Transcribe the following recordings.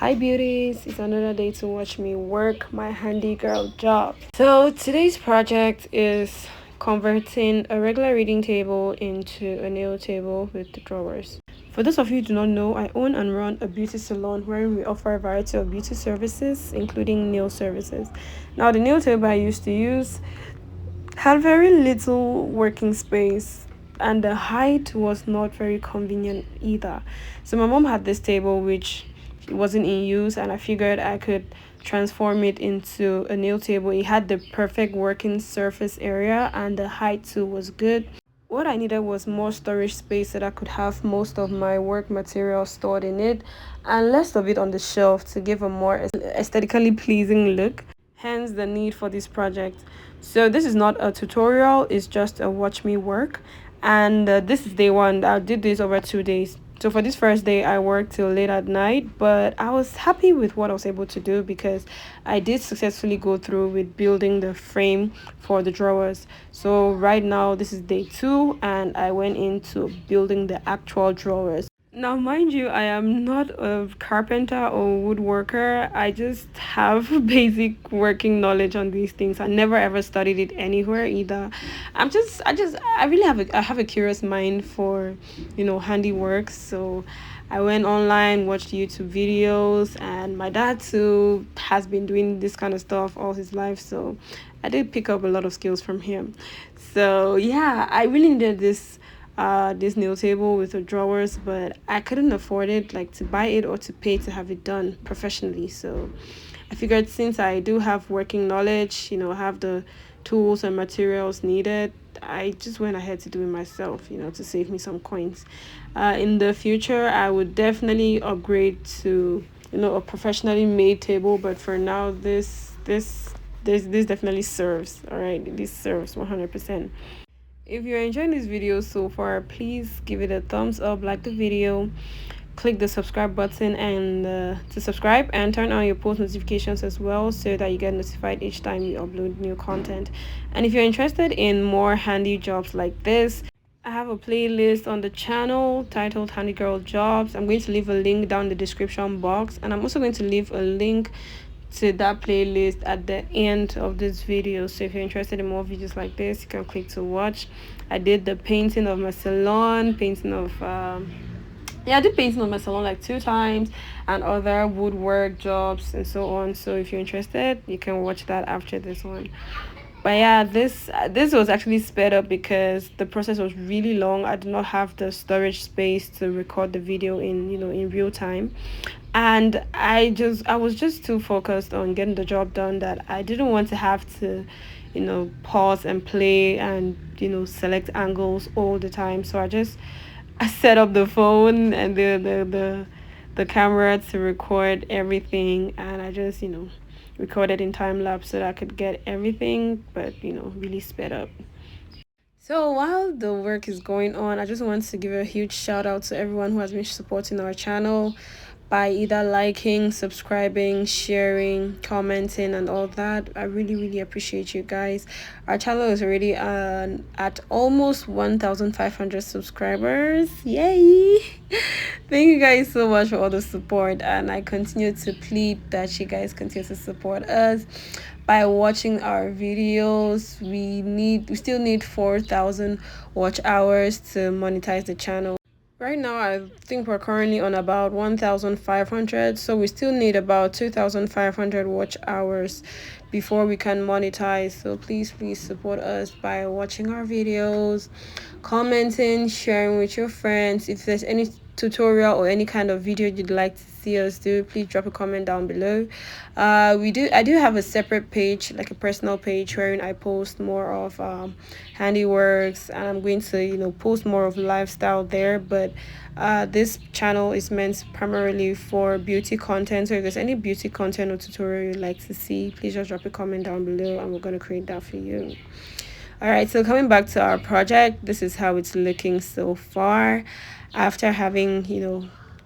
Hi beauties, it's another day to watch me work my handy girl job. So today's project is converting a regular reading table into a nail table with the drawers. For those of you who do not know, I own and run a beauty salon where we offer a variety of beauty services, including nail services. Now the nail table I used to use had very little working space, and the height was not very convenient either. So my mom had this table which wasn't in use, and I figured I could transform it into a nail table. It had the perfect working surface area, and the height too was good. What I needed was more storage space so that I could have most of my work material stored in it and less of it on the shelf to give a more aesthetically pleasing look, hence the need for this project. So this is not a tutorial, it's just a watch me work, and this is day one. I did this over 2 days. So for this first day I worked till late at night, but I was happy with what I was able to do because I did successfully go through with building the frame for the drawers. So right now this is day two and I went into building the actual drawers. Now, mind you, I am not a carpenter or woodworker. I just have basic working knowledge on these things. I never ever studied it anywhere either. I really I have a curious mind for, handiwork. So I went online, watched YouTube videos, and my dad too has been doing this kind of stuff all his life. So I did pick up a lot of skills from him. So yeah, I really needed this nail table with the drawers, but I couldn't afford it, like to buy it or to pay to have it done professionally. So I figured since I do have working knowledge, have the tools and materials needed, I just went ahead to do it myself, to save me some coins. In the future I would definitely upgrade to, a professionally made table, but for now this definitely serves. All right, this serves 100%. If you're enjoying this video so far, please give it a thumbs up, like the video, click the subscribe button and to subscribe, and turn on your post notifications as well so that you get notified each time you upload new content. And if you're interested in more handy jobs like this, I have a playlist on the channel titled Handy Girl Jobs. I'm going to leave a link down in the description box, and I'm also going to leave a link to that playlist at the end of this video. So if you're interested in more videos like this, you can click to watch. I did the painting of my salon, I did painting of my salon like 2 times, and other woodwork jobs and so on. So if you're interested, you can watch that after this one. But yeah, this was actually sped up because the process was really long. I did not have the storage space to record the video in real time, and I was just too focused on getting the job done that I didn't want to have to, pause and play and select angles all the time. So I set up the phone and the camera to record everything, and I just recorded in time lapse so that I could get everything, but really sped up. So while the work is going on, I just want to give a huge shout out to everyone who has been supporting our channel by either liking, subscribing, sharing, commenting, and all that. I really, really appreciate you guys. Our channel is already at almost 1,500 subscribers. Yay! Thank you guys so much for all the support, and I continue to plead that you guys continue to support us by watching our videos. We still need 4,000 watch hours to monetize the channel. Right now, I think we're currently on about 1,500, so we still need about 2,500 watch hours before we can monetize. So please support us by watching our videos, commenting, sharing with your friends. If there's any tutorial or any kind of video you'd like to see us do, please drop a comment down below. I do have a separate page, like a personal page, wherein I post more of handiworks, and I'm going to post more of lifestyle there. But this channel is meant primarily for beauty content. So if there's any beauty content or tutorial you'd like to see, please just drop a comment down below and we're going to create that for you. All right, so coming back to our project, this is how it's looking so far after having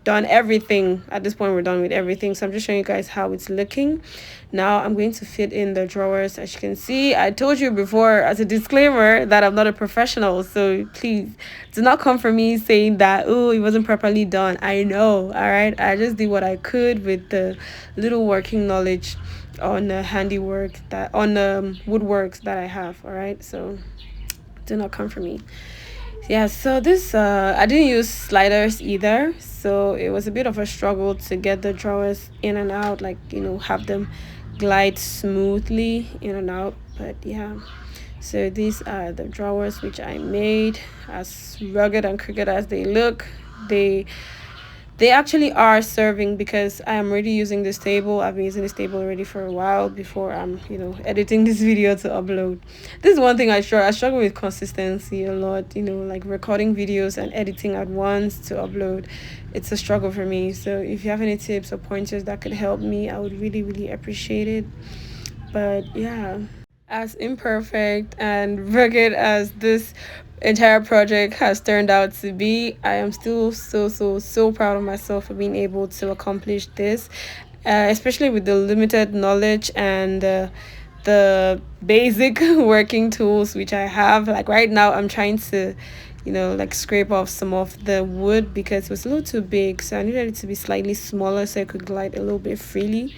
done everything. At this point, we're done with everything, so I'm just showing you guys how it's looking. Now I'm going to fit in the drawers. As you can see, I told you before as a disclaimer that I'm not a professional, so please do not come for me saying that, oh, it wasn't properly done. I know, all right? I just did what I could with the little working knowledge on the handiwork that on the woodworks that I have, all right? So do not come for me. Yeah, so this I didn't use sliders either, so it was a bit of a struggle to get the drawers in and out, like, you know, have them glide smoothly in and out. But yeah, so these are the drawers which I made. As rugged and crooked as they look, they actually are serving, because I am already using this table. I've been using this table already for a while before I'm, you know, editing this video to upload. This is one thing I struggle with consistency a lot, you know, like recording videos and editing at once to upload. It's a struggle for me. So if you have any tips or pointers that could help me, I would really appreciate it. But yeah, as imperfect and rugged as this entire project has turned out to be, I am still so proud of myself for being able to accomplish this, especially with the limited knowledge and the basic working tools which I have. Like right now I'm trying to, you know, like scrape off some of the wood because it was a little too big, so I needed it to be slightly smaller so it could glide a little bit freely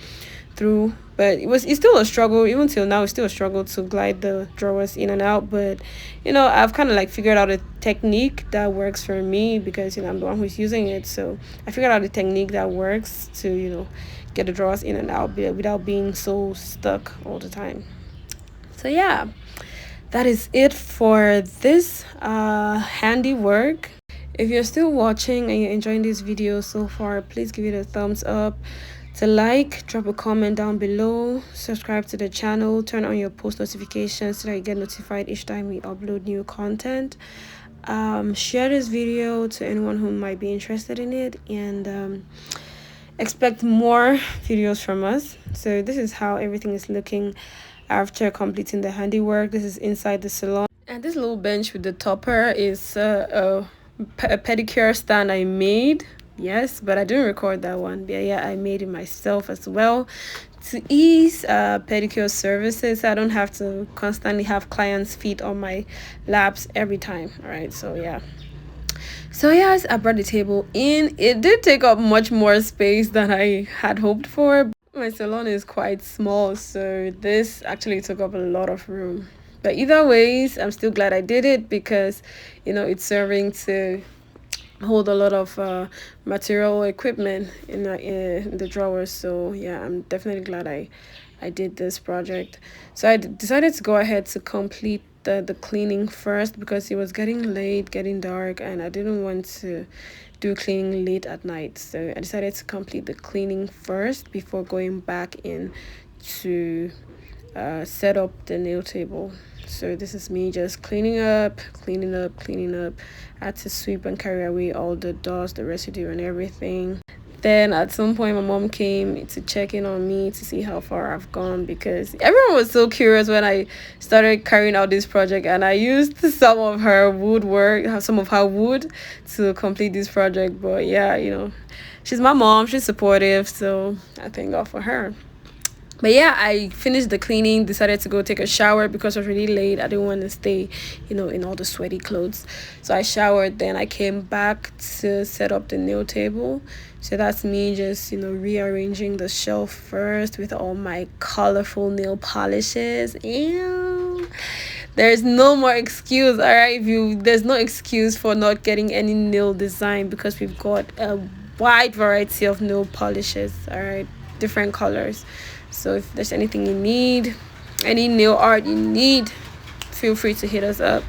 through. But it's still a struggle. Even till now, it's still a struggle to glide the drawers in and out. But you know, I've kind of like figured out a technique that works for me, because you know I'm the one who's using it. So I figured out a technique that works to, you know, get the drawers in and out without being so stuck all the time. So yeah, that is it for this handiwork. If you're still watching and you're enjoying this video so far, please give it a thumbs up. To like, drop a comment down below, subscribe to the channel, turn on your post notifications so that you get notified each time we upload new content. Share this video to anyone who might be interested in it, and expect more videos from us. So this is how everything is looking after completing the handiwork. This is inside the salon, and this little bench with the topper is a pedicure stand I made. Yes, but I didn't record that one. But yeah, I made it myself as well to ease pedicure services. I don't have to constantly have clients' feet on my laps every time. All right, so yeah. So yes, I brought the table in. It did take up much more space than I had hoped for. My salon is quite small, so this actually took up a lot of room. But either ways, I'm still glad I did it, because you know it's serving to hold a lot of material equipment in the drawers. So yeah, I'm definitely glad I did this project. So I decided to go ahead to complete the cleaning first, because it was getting late, getting dark, and I didn't want to do cleaning late at night. So I decided to complete the cleaning first before going back in to set up the nail table. So this is me just cleaning up. I had to sweep and carry away all the dust, the residue and everything. Then at some point my mom came to check in on me to see how far I've gone, because everyone was so curious when I started carrying out this project, and I used some of her woodwork, some of her wood to complete this project. But yeah, you know, she's my mom, she's supportive, so I thank God for her. But yeah, I finished the cleaning, decided to go take a shower because it was really late. I didn't want to stay, you know, in all the sweaty clothes. So I showered, then I came back to set up the nail table. So that's me just, you know, rearranging the shelf first with all my colorful nail polishes. Ew. There's no more excuse, all right? There's no excuse for not getting any nail design, because we've got a wide variety of nail polishes, all right? Different colors. So if there's anything you need, any nail art you need, feel free to hit us up.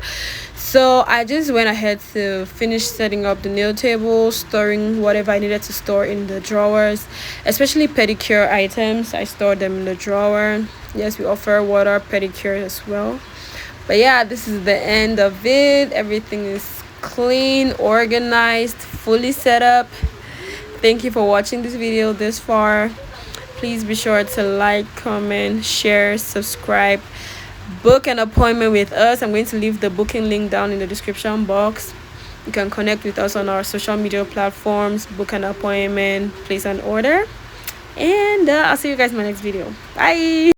So I just went ahead to finish setting up the nail table, storing whatever I needed to store in the drawers, especially pedicure items. I stored them in the drawer. Yes, we offer water pedicure as well. But yeah, this is the end of it. Everything is clean, organized, fully set up. Thank you for watching this video this far. Please be sure to like, comment, share, subscribe, book an appointment with us. I'm going to leave the booking link down in the description box. You can connect with us on our social media platforms, book an appointment, place an order, and I'll see you guys in my next video. Bye.